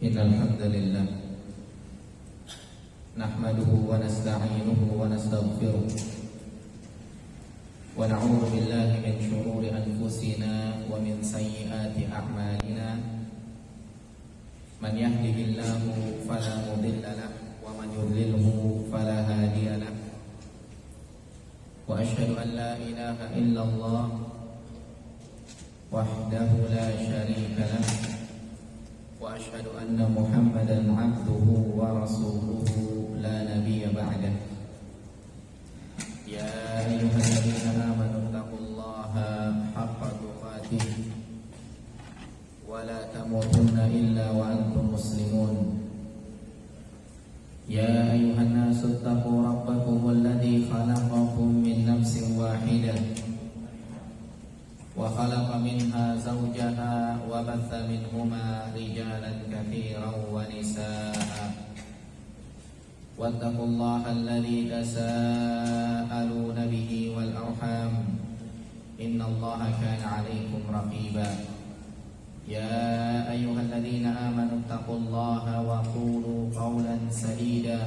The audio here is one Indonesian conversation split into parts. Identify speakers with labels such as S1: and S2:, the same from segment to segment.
S1: إن الحمد لله نحمده ونستعينه ونستغفره ونعوذ بالله من شرور أنفسنا ومن سيئات أعمالنا من يهده الله فلا مضل له ومن يضلله فلا هادي له وأشهد أن لا إله إلا الله وحده لا شريك له وأشهد أن محمدا عبده ورسوله لا نبي بعده يا أيها الذين آمنوا اتقوا الله حق تقاته ولا تموتن إلا وأنتم مسلمون يا أيها الناس اتقوا ربكم الذي خلقكم من نفس واحدة وخلق منها زوجها وبث منهما رجالا كثيرا ونساء واتقوا الله الذي تساءلون به والأرحام إن الله كان عليكم رقيبا يا أيها الذين آمنوا اتقوا الله وقولوا قولا سديدا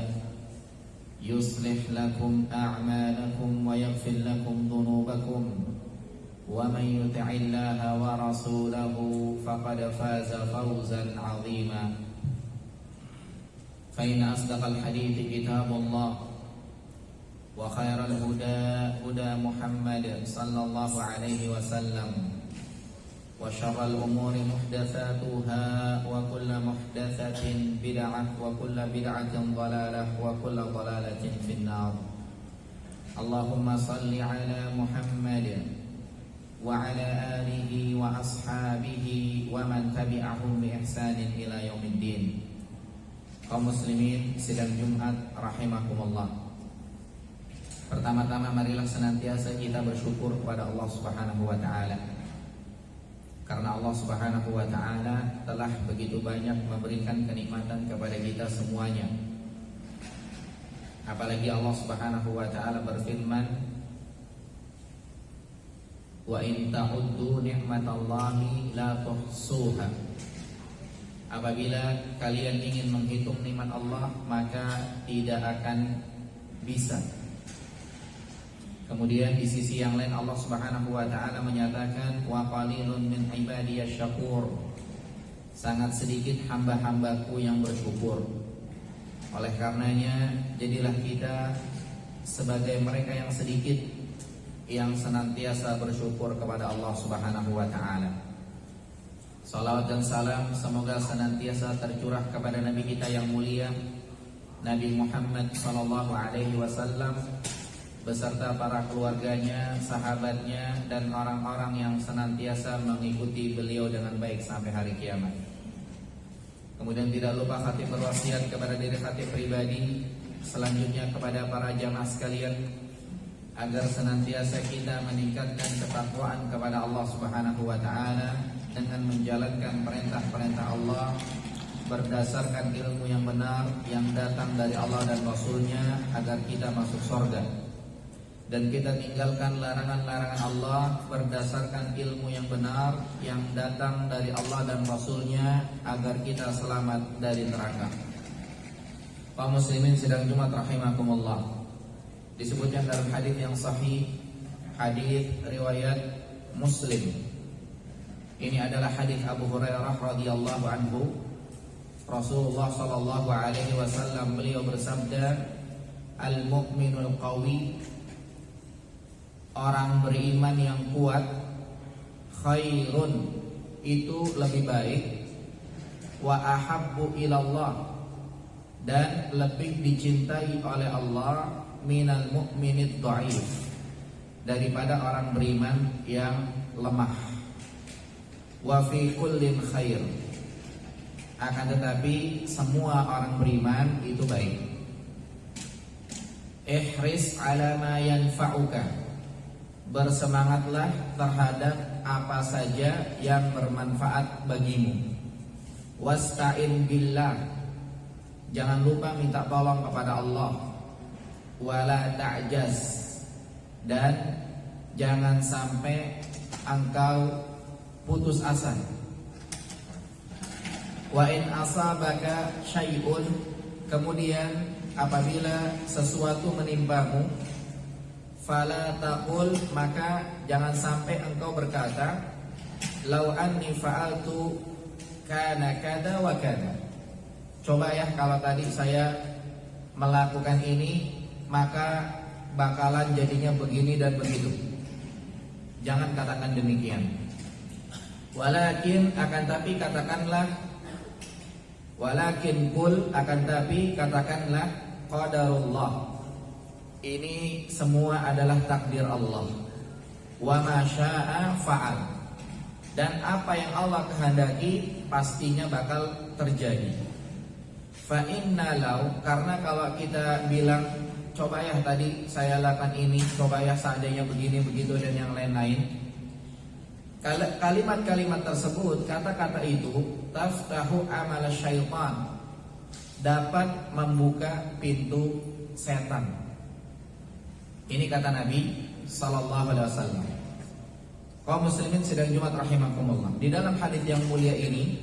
S1: يصلح لكم أعمالكم ويغفر لكم ذنوبكم ومن يطع الله ورسوله فقد فاز فوزا عظيما فإن أصدق الحديث كتاب الله وخير الهدى هدى محمد صلى الله عليه وسلم وشر الأمور محدثاتها وكل محدثة بدعة وكل بدعة ضلالة وكل ضلالة في النار اللهم صل على محمد وعلى آله وأصحابه ومن تبعهم بإحسان إلى يوم الدين. Kaum muslimin sidang Jumat rahimakumullah. Pertama-tama marilah senantiasa kita bersyukur kepada Allah Subhanahu wa taala. Karena Allah Subhanahu wa taala telah begitu banyak memberikan kenikmatan kepada kita semuanya. Apalagi Allah Subhanahu wa taala berfirman, wa in ta'uddu ni'matallahi la tuhsuha. Apabila kalian ingin menghitung nikmat Allah, maka tidak akan bisa. Kemudian di sisi yang lain Allah Subhanahu wa taala menyatakan wa qalilun min ibadiyasy syakur. Sangat sedikit hamba-hambaku yang bersyukur. Oleh karenanya jadilah kita sebagai mereka yang sedikit yang senantiasa bersyukur kepada Allah Subhanahu wa taala. Salawat dan salam semoga senantiasa tercurah kepada Nabi kita yang mulia Nabi Muhammad sallallahu alaihi wasallam beserta para keluarganya, sahabatnya dan orang-orang yang senantiasa mengikuti beliau dengan baik sampai hari kiamat. Kemudian tidak lupa khatib berwasiat kepada diri khatib pribadi, selanjutnya kepada para jamaah sekalian agar senantiasa kita meningkatkan ketakwaan kepada Allah Subhanahu wa taala dengan menjalankan perintah-perintah Allah berdasarkan ilmu yang benar yang datang dari Allah dan Rasul-Nya agar kita masuk surga. Dan kita tinggalkan larangan-larangan Allah berdasarkan ilmu yang benar yang datang dari Allah dan Rasul-Nya agar kita selamat dari neraka. Kaum muslimin sidang Jumat rahimakumullah. Disebutkan dalam hadis yang sahih, hadis riwayat Muslim. Ini adalah hadis Abu Hurairah radhiyallahu anhu. Rasulullah sallallahu alaihi wasallam beliau bersabda, "Al-mu'minul qawi," orang beriman yang kuat, khairun, itu lebih baik, wa ahabbu ilallah, dan lebih dicintai oleh Allah, minal mu'minid dha'if, daripada orang beriman yang lemah. Wa fi kullin khair, akan tetapi semua orang beriman itu baik. Ihris ala ma yanfa'uka, bersemangatlah terhadap apa saja yang bermanfaat bagimu. Wasta'in billah, jangan lupa minta tolong kepada Allah. Wala ta'jaz, dan jangan sampai engkau putus asa. Wa in asabaka syai'un, kemudian apabila sesuatu menimpamu, fala taqul, maka jangan sampai engkau berkata, lau anni fa'altu kana kada wa kada. Coba ya kalau tadi saya melakukan ini, maka bakalan jadinya begini dan begitu. Jangan katakan demikian. Walakin, akan tapi katakanlah, walakin kul, akan tapi katakanlah, qadarullah, ini semua adalah takdir Allah. Wa ma syaa fa'al, dan apa yang Allah kehendaki pastinya bakal terjadi. Fa inna lau, karena kalau kita bilang, coba ya tadi saya lakukan ini, coba ya seandainya begini begitu dan yang lain-lain, kalimat-kalimat tersebut, kata-kata itu taftahu amal syaitan, dapat membuka pintu setan. Ini kata Nabi sallallahu alaihi wasallam. Kaum muslimin sidang Jumat rahimakumullah. Di dalam hadis yang mulia ini,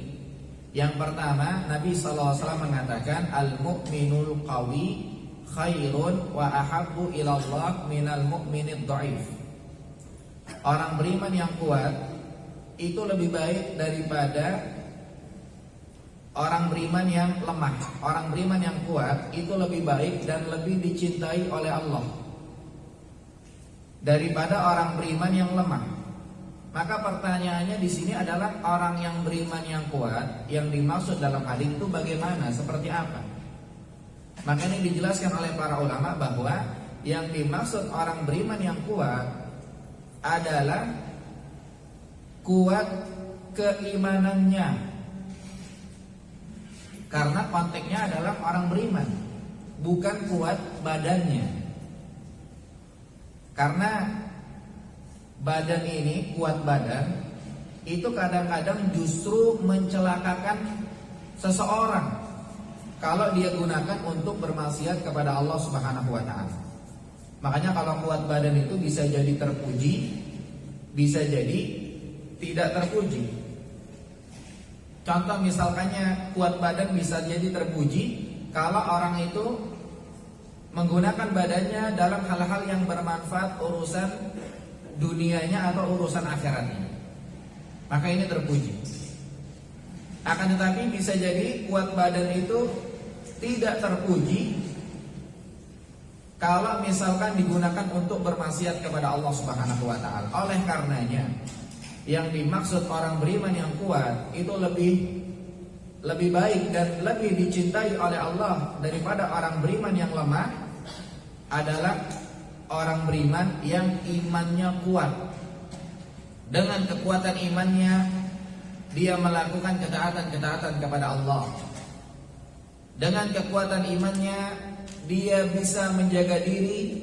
S1: yang pertama Nabi sallallahu alaihi wasallam mengatakan, al-mu'minul qawi khairun wa ahabbu ila Allah minal mu'minid dhaif. Orang beriman yang kuat itu lebih baik daripada orang beriman yang lemah. Orang beriman yang kuat itu lebih baik dan lebih dicintai oleh Allah daripada orang beriman yang lemah. Maka pertanyaannya di sini adalah, orang yang beriman yang kuat yang dimaksud dalam hadis itu bagaimana, seperti apa? Maka ini dijelaskan oleh para ulama bahwa yang dimaksud orang beriman yang kuat adalah kuat keimanannya, karena konteksnya adalah orang beriman, bukan kuat badannya. Karena badan ini, kuat badan itu kadang-kadang justru mencelakakan seseorang kalau dia gunakan untuk bermaksiat kepada Allah Subhanahu wa taala. Makanya kalau kuat badan itu bisa jadi terpuji, bisa jadi tidak terpuji. Contoh misalkannya, kuat badan bisa jadi terpuji kalau orang itu menggunakan badannya dalam hal-hal yang bermanfaat, urusan dunianya atau urusan akhiratnya, maka ini terpuji. Akan tetapi bisa jadi kuat badan itu tidak terpuji kalau misalkan digunakan untuk bermaksiat kepada Allah Subhanahu wa taala. Oleh karenanya, yang dimaksud orang beriman yang kuat itu lebih baik dan lebih dicintai oleh Allah daripada orang beriman yang lemah adalah orang beriman yang imannya kuat. Dengan kekuatan imannya, dia melakukan ketaatan-ketaatan kepada Allah. Dengan kekuatan imannya, dia bisa menjaga diri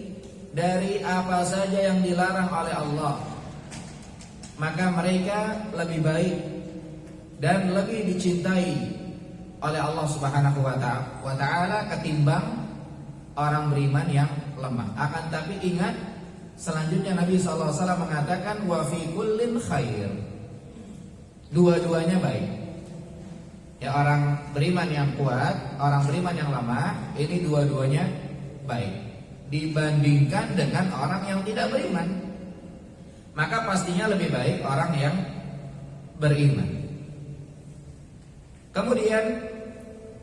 S1: dari apa saja yang dilarang oleh Allah. Maka mereka lebih baik dan lebih dicintai oleh Allah Subhanahu wa taala ketimbang orang beriman yang lemah. Akan tapi ingat, selanjutnya Nabi SAW mengatakan, wa fi kullin khair, dua-duanya baik. Ya, orang beriman yang kuat, orang beriman yang lemah, ini dua-duanya baik dibandingkan dengan orang yang tidak beriman. Maka pastinya lebih baik orang yang beriman. Kemudian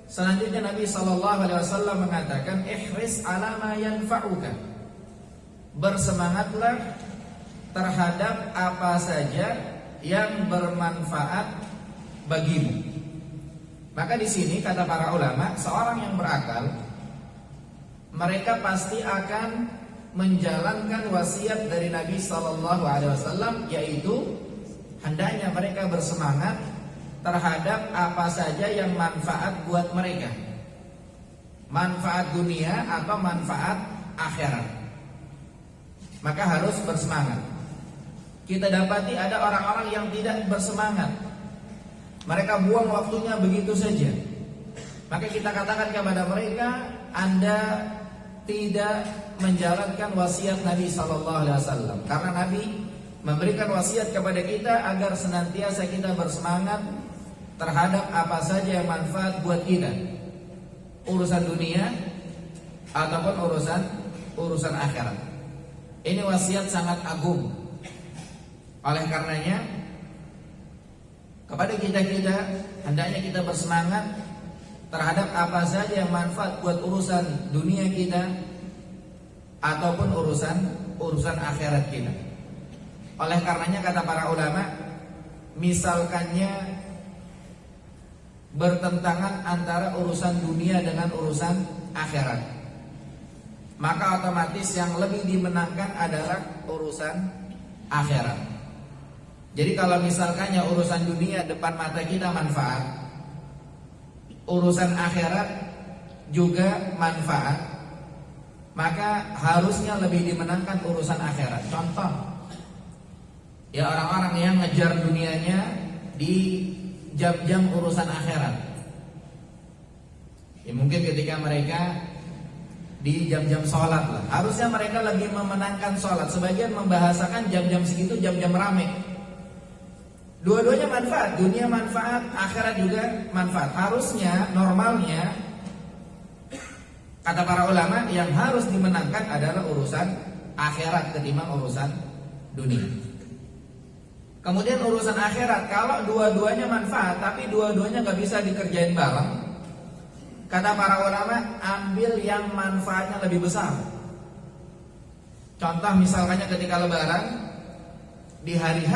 S1: selanjutnya Nabi SAW mengatakan, ihris ala ma yanfa'uka, bersemangatlah terhadap apa saja yang bermanfaat bagimu. Maka di sini kata para ulama, seorang yang berakal, mereka pasti akan menjalankan wasiat dari Nabi SAW, yaitu hendaknya mereka bersemangat terhadap apa saja yang manfaat buat mereka, manfaat dunia atau manfaat akhirat. Maka harus bersemangat. Kita dapati ada orang-orang yang tidak bersemangat, mereka buang waktunya begitu saja. Maka kita katakan kepada mereka, Anda tidak menjalankan wasiat Nabi SAW. Karena Nabi memberikan wasiat kepada kita agar senantiasa kita bersemangat terhadap apa saja yang manfaat buat kita, urusan dunia ataupun urusan akhirat. Ini wasiat sangat agung. Oleh karenanya, kepada kita hendaknya kita bersemangat terhadap apa saja yang manfaat buat urusan dunia kita ataupun urusan akhirat kita. Oleh karenanya kata para ulama, misalkannya bertentangan antara urusan dunia dengan urusan akhirat, maka otomatis yang lebih dimenangkan adalah urusan akhirat. Jadi kalau misalkannya urusan dunia depan mata kita manfaat, urusan akhirat juga manfaat, maka harusnya lebih dimenangkan urusan akhirat. Contoh, ya orang-orang yang ngejar dunianya di jam-jam urusan akhirat. Ya mungkin ketika mereka di jam-jam sholat lah, harusnya mereka lebih memenangkan sholat. Sebagian membahasakan jam-jam segitu jam-jam rame. Dua-duanya manfaat, dunia manfaat, akhirat juga manfaat. Harusnya, normalnya, kata para ulama, yang harus dimenangkan adalah urusan akhirat ketimbang urusan dunia. Kemudian urusan akhirat, kalau dua-duanya manfaat tapi dua-duanya gak bisa dikerjain bareng, kata para ulama, ambil yang manfaatnya lebih besar. Contoh misalkannya ketika lebaran, di hari H,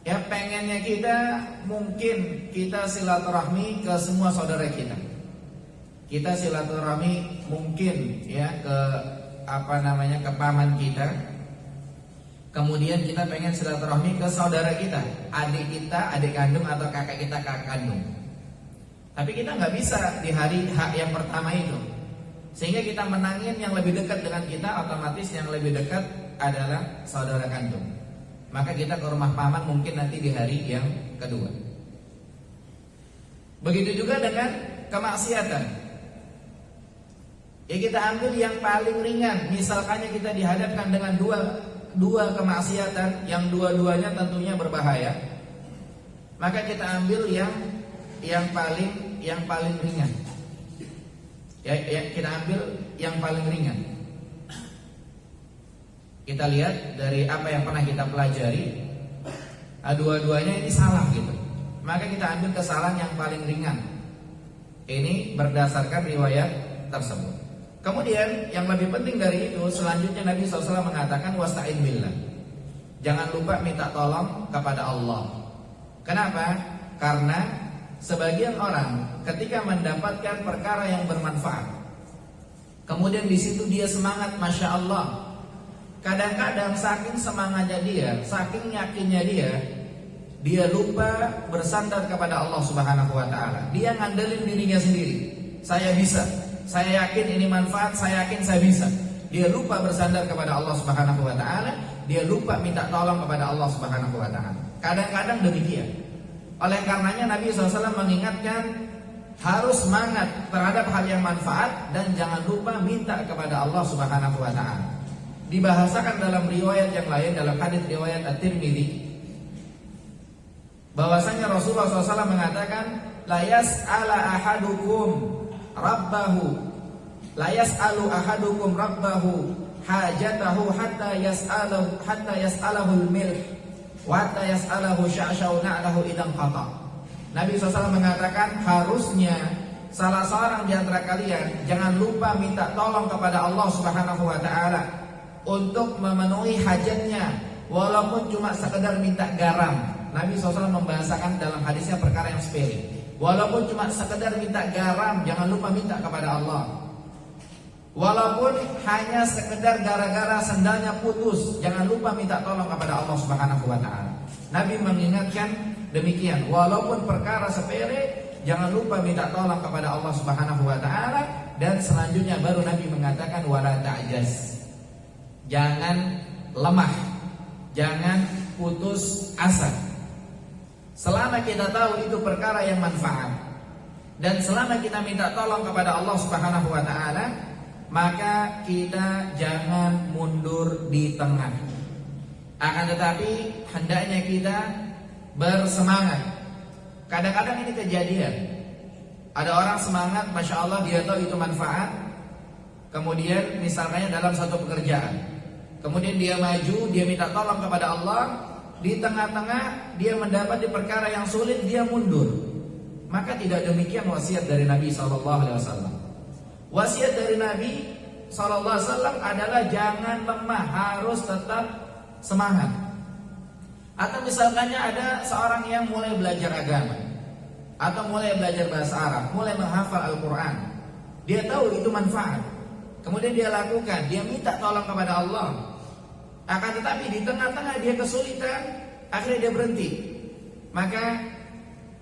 S1: ya pengennya kita mungkin kita silaturahmi ke semua saudara kita. Kita silaturahmi mungkin ya ke ke paman kita. Kemudian kita pengen silaturahmi ke saudara kita, adik kita, adik kandung atau kakak kita, kakak kandung. Tapi kita nggak bisa di hari H yang pertama itu. Sehingga kita menangin yang lebih dekat dengan kita, otomatis yang lebih dekat adalah saudara kandung. Maka kita ke rumah paman mungkin nanti di hari yang kedua. Begitu juga dengan kemaksiatan. Ya kita ambil yang paling ringan. Misalkannya kita dihadapkan dengan dua kemaksiatan yang dua-duanya tentunya berbahaya, maka kita ambil yang paling ringan. Ya, kita ambil yang paling ringan. Kita lihat dari apa yang pernah kita pelajari, dua-duanya ini salah gitu. Maka kita ambil kesalahan yang paling ringan. Ini berdasarkan riwayat tersebut. Kemudian yang lebih penting dari itu, selanjutnya Nabi SAW mengatakan wasta'in billah. Jangan lupa minta tolong kepada Allah. Kenapa? Karena sebagian orang ketika mendapatkan perkara yang bermanfaat, kemudian di situ dia semangat, masya Allah. Kadang-kadang saking semangatnya dia, saking yakinnya dia lupa bersandar kepada Allah Subhanahu wa taala. Dia ngandelin dirinya sendiri. Saya bisa, saya yakin ini manfaat, saya yakin saya bisa. Dia lupa bersandar kepada Allah Subhanahu wa taala, dia lupa minta tolong kepada Allah Subhanahu wa taala. Kadang-kadang demikian. Oleh karenanya Nabi SAW mengingatkan harus semangat terhadap hal yang manfaat dan jangan lupa minta kepada Allah Subhanahu wa taala. Dibahasakan dalam riwayat yang lain, dalam hadits riwayat At-Tirmidzi, bahwasanya Rasulullah SAW mengatakan, la yas'ala ahadukum rabbahu, la yas'alu ahadukum rabbahu hajatahu hatta yas'alahu al-milh wa hatta yas'alahu sya'sya'u na'lahu idan qata. Nabi SAW mengatakan harusnya salah seorang di antara kalian jangan lupa minta tolong kepada Allah Subhanahu wa taala untuk memenuhi hajatnya, walaupun cuma sekedar minta garam. Nabi SAW membahasakan dalam hadisnya perkara yang sepele. Walaupun cuma sekedar minta garam, jangan lupa minta kepada Allah. Walaupun hanya sekedar gara-gara sendalnya putus, jangan lupa minta tolong kepada Allah Subhanahu wa taala. Nabi mengingatkan demikian. Walaupun perkara sepele, jangan lupa minta tolong kepada Allah Subhanahu wa taala. Dan selanjutnya baru Nabi mengatakan wala ta'jaz. Jangan lemah, jangan putus asa. Selama kita tahu itu perkara yang manfaat dan selama kita minta tolong kepada Allah Subhanahu wa taala, maka kita jangan mundur di tengah. Akan tetapi hendaknya kita bersemangat kadang-kadang ini kejadian. Ada orang semangat, Masya Allah, dia tahu itu manfaat. Kemudian misalnya dalam satu pekerjaan, kemudian dia maju, dia minta tolong kepada Allah. Di tengah-tengah dia mendapat di perkara yang sulit, dia mundur. Maka tidak demikian wasiat dari Nabi SAW. Wasiat dari Nabi SAW adalah jangan lemah, harus tetap semangat. Atau misalnya ada seorang yang mulai belajar agama, atau mulai belajar bahasa Arab, mulai menghafal Al-Quran. Dia tahu itu manfaat, kemudian dia lakukan, dia minta tolong kepada Allah. Akan tetapi di tengah-tengah dia kesulitan, akhirnya dia berhenti. Maka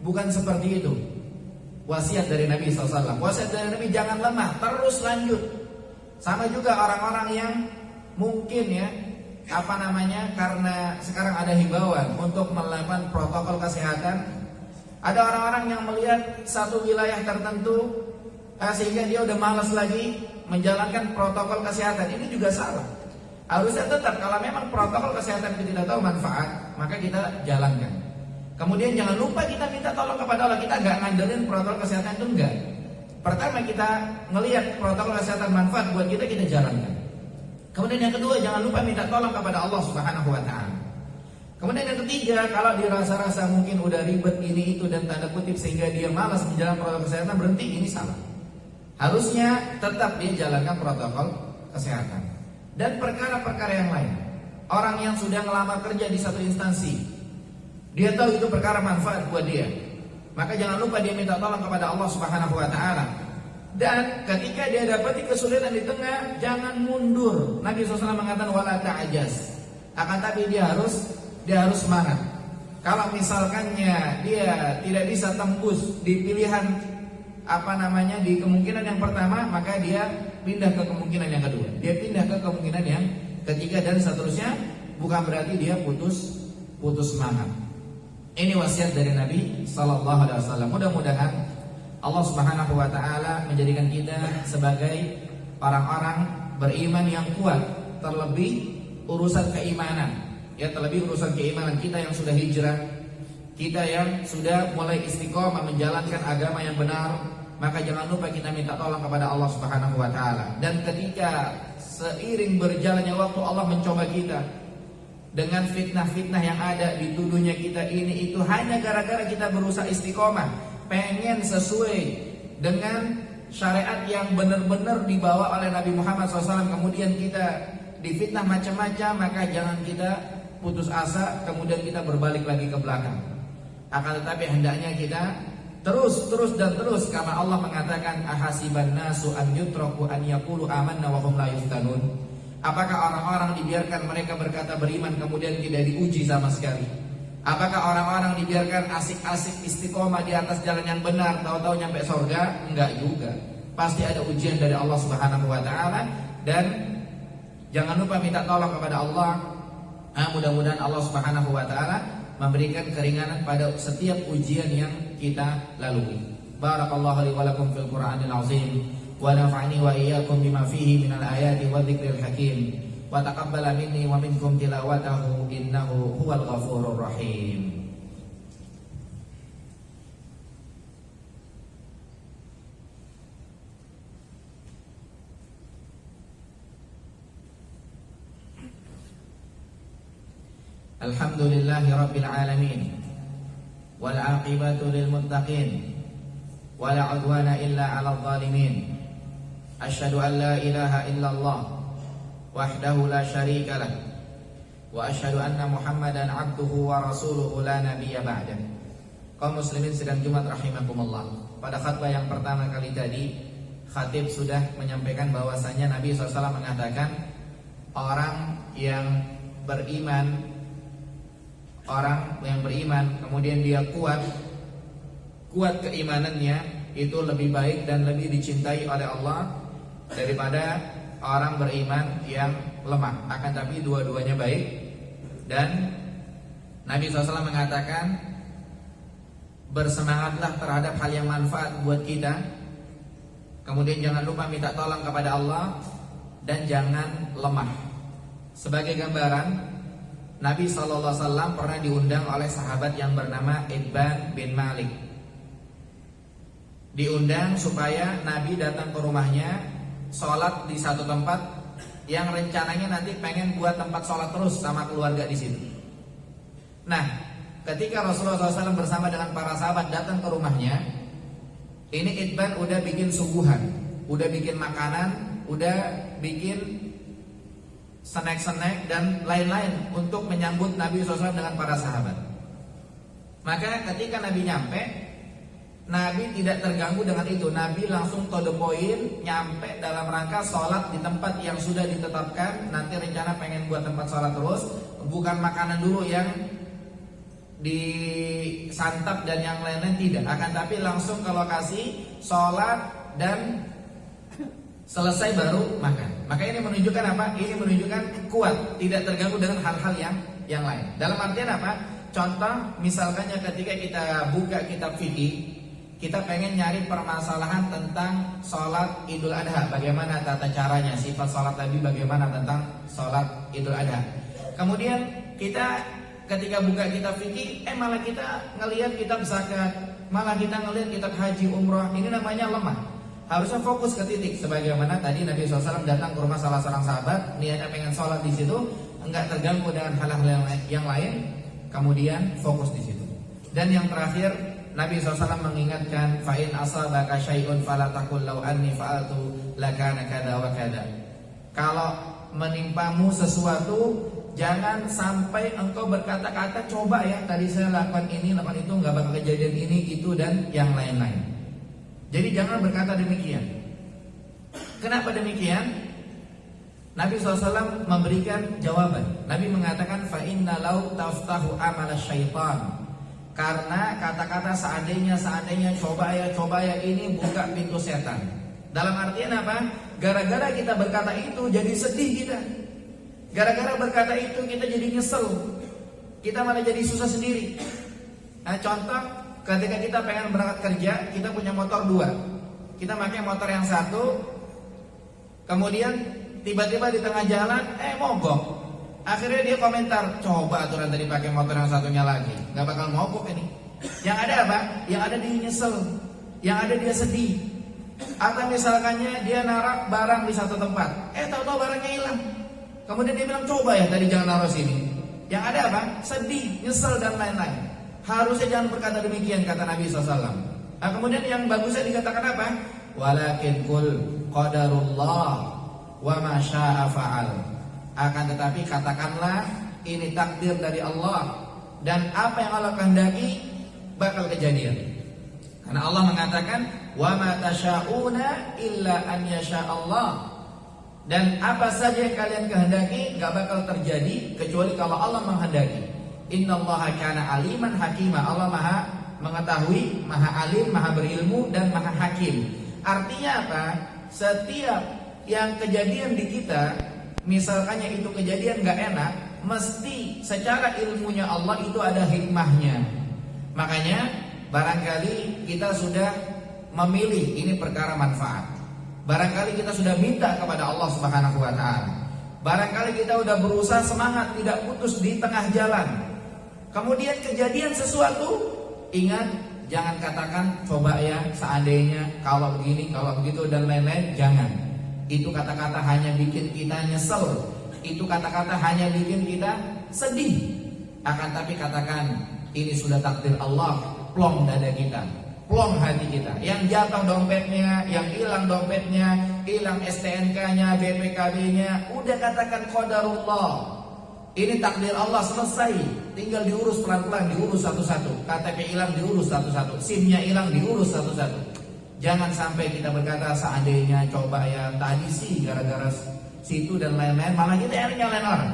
S1: bukan seperti itu wasiat dari Nabi SAW. Wasiat dari Nabi, jangan lemah, terus lanjut. Sama juga orang-orang yang mungkin karena sekarang ada himbauan untuk melakukan protokol kesehatan. Ada orang-orang yang melihat satu wilayah tertentu sehingga dia udah malas lagi menjalankan protokol kesehatan. Ini juga salah. Harusnya tetap, kalau memang protokol kesehatan kita tidak tahu manfaat, maka kita jalankan. Kemudian jangan lupa kita minta tolong kepada Allah. Kita nggak ngandelin protokol kesehatan itu, enggak. Pertama kita ngelihat protokol kesehatan manfaat buat kita jalankan. Kemudian yang kedua, jangan lupa minta tolong kepada Allah Subhanahu wa Ta'ala. Kemudian yang ketiga, kalau dirasa-rasa mungkin udah ribet ini itu dan tanda kutip sehingga dia malas menjalankan protokol kesehatan, berhenti, ini salah. Harusnya tetap dia jalankan protokol kesehatan. Dan perkara-perkara yang lain, orang yang sudah ngelamar kerja di satu instansi, dia tahu itu perkara manfaat buat dia, maka jangan lupa dia minta tolong kepada Allah Subhanahu wa Ta'ala. Dan ketika dia dapati kesulitan di tengah, jangan mundur. Nabi SAW mengatakan wala ta'ajaz. Akan tapi dia harus semangat. Kalau misalkannya dia tidak bisa tembus di pilihan di kemungkinan yang pertama, maka dia pindah ke kemungkinan yang kedua, dia pindah ke kemungkinan yang ketiga, dan seterusnya. Bukan berarti dia putus semangat. Ini wasiat dari Nabi SAW. Mudah-mudahan Allah Subhanahu wa Ta'ala menjadikan kita sebagai orang-orang beriman yang kuat. Terlebih urusan keimanan, terlebih urusan keimanan kita yang sudah hijrah, kita yang sudah mulai istiqomah menjalankan agama yang benar. Maka jangan lupa kita minta tolong kepada Allah Subhanahu wa Ta'ala. Dan ketika seiring berjalannya waktu Allah mencoba kita dengan fitnah-fitnah yang ada, dituduhnya kita ini itu hanya gara-gara kita berusaha istiqomah, pengen sesuai dengan syariat yang benar-benar dibawa oleh Nabi Muhammad SAW. Kemudian kita difitnah macam-macam, maka jangan kita putus asa, kemudian kita berbalik lagi ke belakang. Akan tetapi hendaknya kita terus karena Allah mengatakan ahasiban nasu an yutraku an yaqulu amanna wa hum la yuftanun. Apakah orang-orang dibiarkan mereka berkata beriman kemudian tidak diuji sama sekali? Apakah orang-orang dibiarkan asik-asik istiqomah di atas jalan yang benar, tahu-tahu nyampe surga? Enggak juga. Pasti ada ujian dari Allah Subhanahu wa Ta'ala. Dan jangan lupa minta tolong kepada Allah. Mudah-mudahan Allah Subhanahu wa Ta'ala memberikan keringanan pada setiap ujian yang kita lalui. Barakallahu li wa lakum fil Qur'anil azim wa nafa'ani wa iyyakum bima fihi minal ayati wa dzikril hakim wa taqabbala minni wa minkum tilawatahu innahu huwal ghafurur rahim. Alhamdulillahi rabbil alamin wal aqibatu lil muttaqin wala udwana illa 'alal zalimin. Asyhadu an la ilaha illallah wahdahu la syarika lah wa asyhadu anna Muhammadan 'abduhu wa rasuluhu la nabiyya ba'dah. Kaum muslimin sedang Jumat rahimakumullah. Pada khutbah yang pertama kali tadi, khatib sudah menyampaikan bahwasanya Nabi SAW mengatakan orang yang beriman, kemudian dia kuat keimanannya, itu lebih baik dan lebih dicintai oleh Allah daripada orang beriman yang lemah. Akan tapi dua-duanya baik. Dan Nabi SAW mengatakan, bersemangatlah terhadap hal yang manfaat buat kita. Kemudian jangan lupa minta tolong kepada Allah dan jangan lemah. Sebagai gambaran, Nabi SAW pernah diundang oleh sahabat yang bernama Itban bin Malik. Diundang supaya Nabi datang ke rumahnya, sholat di satu tempat yang rencananya nanti pengen buat tempat sholat terus sama keluarga di situ. Nah, ketika Rasulullah SAW bersama dengan para sahabat datang ke rumahnya, ini Itban udah bikin suguhan, udah bikin makanan, udah bikin snack-snack dan lain-lain untuk menyambut Nabi SAW dengan para sahabat. Maka ketika Nabi nyampe, Nabi tidak terganggu dengan itu. Nabi langsung to the point, nyampe dalam rangka sholat di tempat yang sudah ditetapkan. Nanti rencana pengen buat tempat sholat terus, bukan makanan dulu yang disantap dan yang lain-lain, tidak. Akan tapi langsung ke lokasi sholat dan selesai baru makan. Maka ini menunjukkan apa? Ini menunjukkan kuat, tidak terganggu dengan hal-hal yang lain. Dalam artian apa? Contoh misalkannya ketika kita buka kitab fikih, kita pengen nyari permasalahan tentang sholat Idul Adha, bagaimana tata caranya, sifat sholat Nabi bagaimana tentang sholat Idul Adha. Kemudian kita ketika buka kitab fikih, malah kita ngelihat kitab zakat, malah kita ngelihat kitab haji umroh. Ini namanya lemah. Harusnya fokus ke titik. Sebagaimana tadi Nabi SAW datang ke rumah salah seorang sahabat, niatnya pengen sholat di situ, enggak terganggu dengan hal-hal yang lain, kemudian fokus di situ. Dan yang terakhir, Nabi SAW mengingatkan, fa'in asabaka syai'un fala taqul law anni fa'altu lakana kada wa kada. Kalau menimpamu sesuatu, jangan sampai engkau berkata-kata, coba ya tadi saya lakukan ini, lakukan itu, nggak bakal kejadian ini, itu dan yang lain-lain. Jadi jangan berkata demikian. Kenapa demikian? Nabi SAW memberikan jawaban. Nabi mengatakan, fa inna law taftahu amala syaitan. Karena kata-kata seandainya, coba ya ini buka pintu setan. Dalam artian apa? Gara-gara kita berkata itu jadi sedih kita. Gara-gara berkata itu kita jadi nyesel. Kita malah jadi susah sendiri. Nah, contoh ketika kita pengen berangkat kerja, kita punya motor 2. Kita pakai motor yang satu, kemudian tiba-tiba di tengah jalan mogok. Akhirnya dia komentar, coba aturan tadi pakai motor yang satunya lagi, nggak bakal mogok ini. Yang ada apa? Yang ada dia nyesel, yang ada dia sedih. Atau misalkannya dia naruh barang di satu tempat, tahu-tahu barangnya hilang. Kemudian dia bilang, coba ya tadi jangan naruh sini. Yang ada apa? Sedih, nyesel dan lain-lain. Harusnya jangan berkata demikian, kata Nabi SAW. Nah, kemudian yang bagusnya dikatakan apa? Walakin kul qadarullah wa ma syaa fa'al. Akan tetapi katakanlah ini takdir dari Allah, dan apa yang Allah kehendaki bakal kejadian. Karena Allah mengatakan wa ma tasyauna illa an yasha Allah. Dan apa saja yang kalian kehendaki gak bakal terjadi kecuali kalau Allah menghendaki. Innallaha kana aliman hakima. Allah maha mengetahui, maha alim, maha berilmu, dan maha hakim. Artinya apa? Setiap yang kejadian di kita, misalkannya itu kejadian gak enak, mesti secara ilmunya Allah itu ada hikmahnya. Makanya barangkali kita sudah memilih ini perkara manfaat. Barangkali kita sudah minta kepada Allah Subhanahu wa ta'ala. Barangkali kita sudah berusaha semangat, tidak putus di tengah jalan. Kemudian kejadian sesuatu, ingat, jangan katakan coba ya seandainya, kalau begini, kalau begitu dan lain-lain. Jangan. Itu kata-kata hanya bikin kita nyesel. Itu kata-kata hanya bikin kita sedih. Akan tapi katakan, ini sudah takdir Allah. Plong dada kita, plong hati kita. Yang jatuh dompetnya, yang hilang dompetnya, hilang STNK-nya, BPKB-nya, udah katakan qadarullah. Ini takdir Allah, selesai. Tinggal diurus pelan-pelan, diurus satu-satu. KTP hilang, diurus satu-satu. SIM-nya hilang, diurus satu-satu. Jangan sampai kita berkata seandainya, coba ya tadi sih gara-gara situ dan lain-lain, malah kita yang nyalain orang.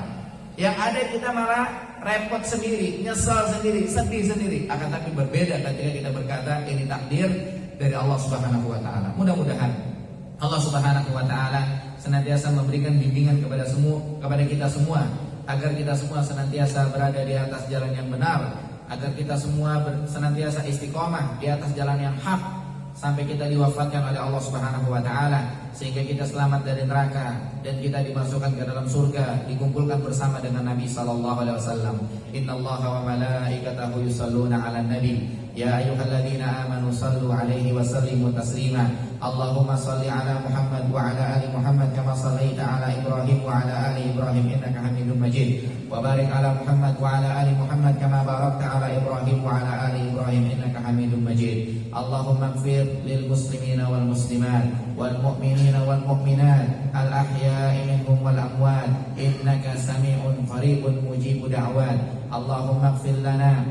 S1: Yang ada kita malah repot sendiri, nyesal sendiri, sedih sendiri. Akan tapi berbeda ketika kita berkata ini takdir dari Allah Subhanahu wa ta'ala. Mudah-mudahan Allah Subhanahu wa ta'ala senantiasa memberikan bimbingan kepada kita semua, agar kita semua senantiasa berada di atas jalan yang benar, agar kita semua senantiasa istiqomah di atas jalan yang hak, sampai kita diwafatkan oleh Allah Subhanahu wa taala, sehingga kita selamat dari neraka dan kita dimasukkan ke dalam surga, dikumpulkan bersama dengan Nabi sallallahu alaihi wasallam. Innallaha wa malaikatahu yusholluna 'alan nabi ya ayyuhalladzina amanu shallu 'alaihi wa sallimu taslima. Allahumma shalli 'ala Muhammad wa 'ala ali Muhammad kama shallaita 'ala Ibrahim wa 'ala ali Ibrahim innaka Hamidum Majid. Wa barik 'ala Muhammad wa 'ala ali Muhammad kama barakta 'ala Ibrahim wa 'ala ali Ibrahim innaka Hamidum Majid. Allahumma ighfir lil muslimina wal muslimat wal mu'minina wal mu'minat al ahya'i minhum wal amwat innaka sami'un qaribun mujibud da'wat. Allahumma ighfir lana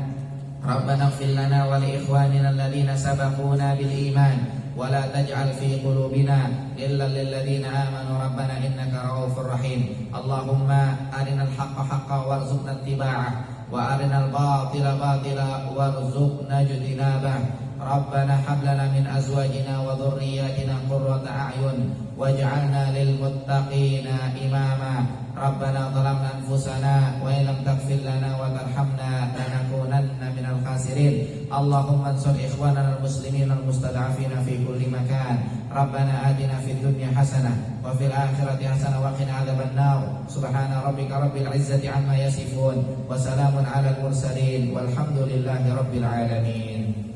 S1: Rabbana ighfir lana wa li ikhwanina alladhina sabaquna bil iman wa la taj'al fi qulubina illa lil ladzina amanu rabbana innaka ra'ufur rahim. Allahumma arinal haqqa haqqan warzuqna ittiba'ah wa arinal batila batila warzuqna ijtinabah. Rabbana hab lana min azwajina wa dhurriyyatina qurrata a'yun waj'alna lil muttaqina imama. Rabbana zalamna anfusana wa illam taghfir lana wa tarhamna lanakunanna minal khasirin. Allahumma ansur ikhwanana al-muslimina al-mustad'afina fi kulli makan. Rabbana atina fid dunya hasanah wa fil akhirati hasanah wa qina adzabannar. Subhana rabbika rabbil izzati amma yasifun wa salamun alal mursalin walhamdulillahi rabbil alamin.